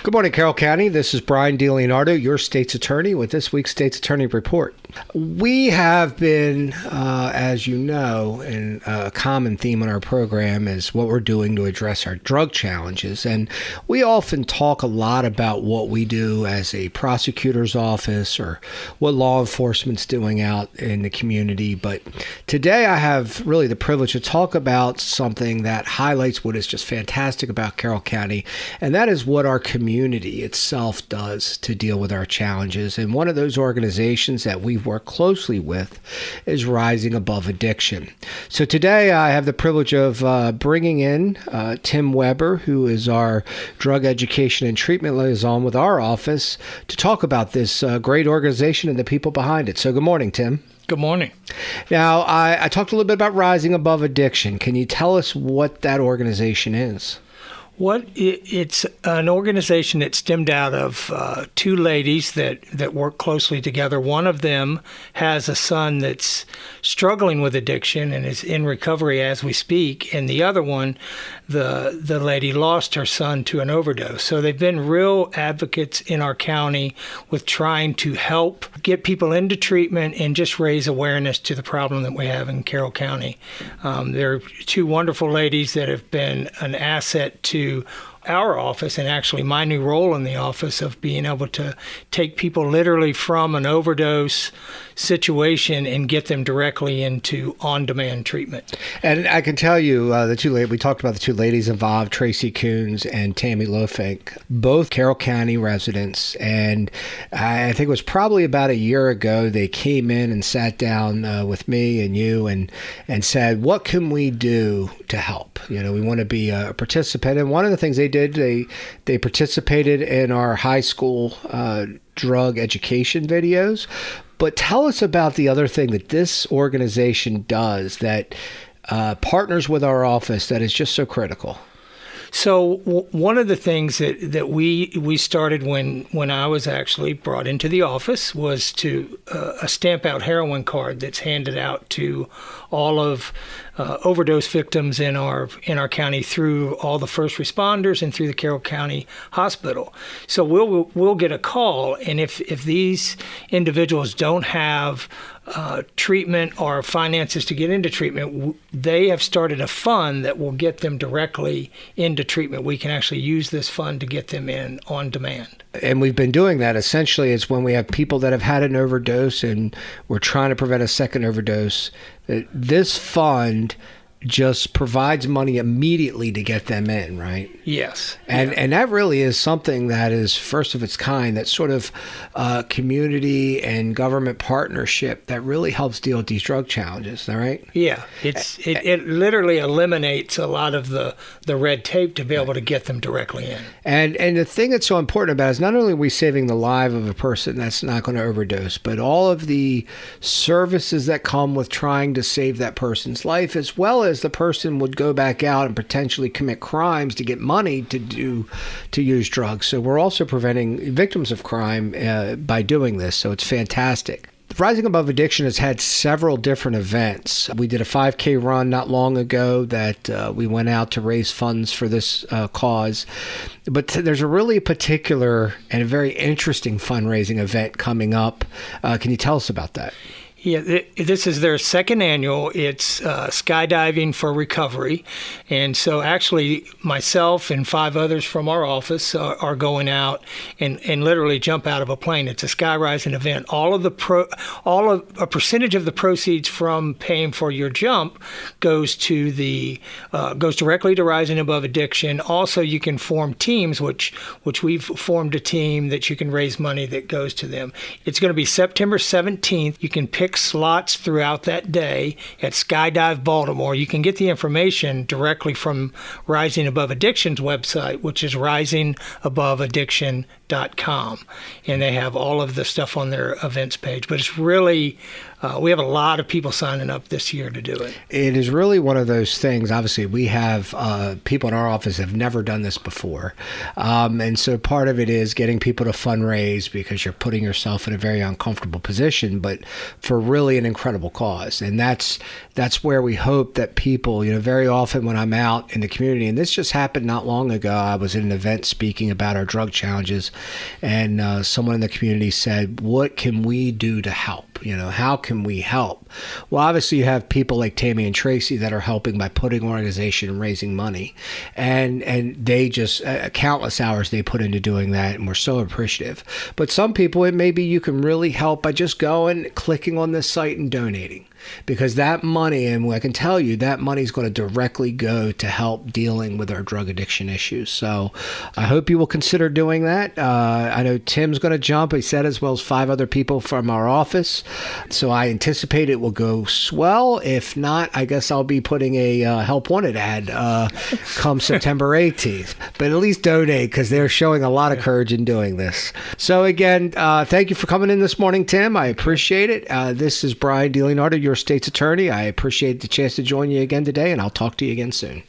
Good morning, Carroll County. This is Brian DeLeonardo, your state's attorney, with this week's State's Attorney Report. We have been, as you know, and a common theme on our program is what we're doing to address our drug challenges. And we often talk a lot about what we do as a prosecutor's office or what law enforcement's doing out in the community. But today I have really the privilege to talk about something that highlights what is just fantastic about Carroll County, and that is what our community itself does to deal with our challenges. And one of those organizations that we work closely with is Rising Above Addiction. So today I have the privilege of bringing in Tim Weber, who is our drug education and treatment liaison with our office, to talk about this great organization and the people behind it. So good morning, Tim. Good morning. Now, I talked a little bit about Rising Above Addiction. Can you tell us what that organization is? It's an organization that stemmed out of two ladies that work closely together. One of them has a son that's struggling with addiction and is in recovery as we speak, and the other one, the lady lost her son to an overdose. So they've been real advocates in our county with trying to help get people into treatment and just raise awareness to the problem that we have in Carroll County. They're two wonderful ladies that have been an asset to our office, and actually my new role in the office of being able to take people literally from an overdose situation and get them directly into on-demand treatment. And I can tell you, we talked about the two ladies involved, Tracy Coons and Tammy Lofink, both Carroll County residents. And I think it was probably about a year ago, they came in and sat down with me and you and said, what can we do to help? You know, we want to be a participant. And one of the things they did, they participated in our high school drug education videos. But tell us about the other thing that this organization does that partners with our office that is just so critical. So one of the things that we started when I was actually brought into the office was to a stamp out heroin card that's handed out to all of overdose victims in our county through all the first responders and through the Carroll County Hospital. So we'll get a call, and if these individuals don't have treatment or finances to get into treatment, they have started a fund that will get them directly into treatment. We can actually use this fund to get them in on demand. And we've been doing that. Essentially, it's when we have people that have had an overdose and we're trying to prevent a second overdose, this fund just provides money immediately to get them in, right? Yes. And that really is something that is first of its kind, that sort of community and government partnership that really helps deal with these drug challenges, all right? Yeah. It literally eliminates a lot of the red tape to be able to get them directly in. And the thing that's so important about it is not only are we saving the life of a person that's not going to overdose, but all of the services that come with trying to save that person's life, as well as the person would go back out and potentially commit crimes to get money to use drugs. So we're also preventing victims of crime by doing this. So it's fantastic. Rising Above Addiction has had several different events. We did a 5K run not long ago that we went out to raise funds for this cause. But there's a really particular and a very interesting fundraising event coming up. Can you tell us about that? Yeah, this is their second annual. It's Skydiving for Recovery. And so actually myself and 5 others from our office are going out and literally jump out of a plane. It's a skyrising event. A percentage of the proceeds from paying for your jump goes directly to Rising Above Addiction. Also, you can form teams, which we've formed a team that you can raise money that goes to them. It's going to be September 17th. You can pick slots throughout that day at Skydive Baltimore. You can get the information directly from Rising Above Addiction's website, which is risingaboveaddiction.com. And they have all of the stuff on their events page. But it's really we have a lot of people signing up this year to do it. It is really one of those things. Obviously, we have people in our office have never done this before. And so part of it is getting people to fundraise because you're putting yourself in a very uncomfortable position, but for really an incredible cause. And that's where we hope that people, very often when I'm out in the community, and this just happened not long ago, I was at an event speaking about our drug challenges, and someone in the community said, what can we do to help? How can we help? Well, obviously you have people like Tammy and Tracy that are helping by putting organization and raising money, and they just countless hours they put into doing that, and we're so appreciative. But some people, it may be you can really help by just going, clicking on this site and donating. Because that money, and I can tell you, that money is going to directly go to help dealing with our drug addiction issues. So I hope you will consider doing that. I know Tim's going to jump, he said, as well as 5 other people from our office. So I anticipate it will go swell. If not, I guess I'll be putting a Help Wanted ad come September 18th. But at least donate, because they're showing a lot of courage in doing this. So again, thank you for coming in this morning, Tim. I appreciate it. This is Brian DeLeonardo, your state's attorney. I appreciate the chance to join you again today, and I'll talk to you again soon.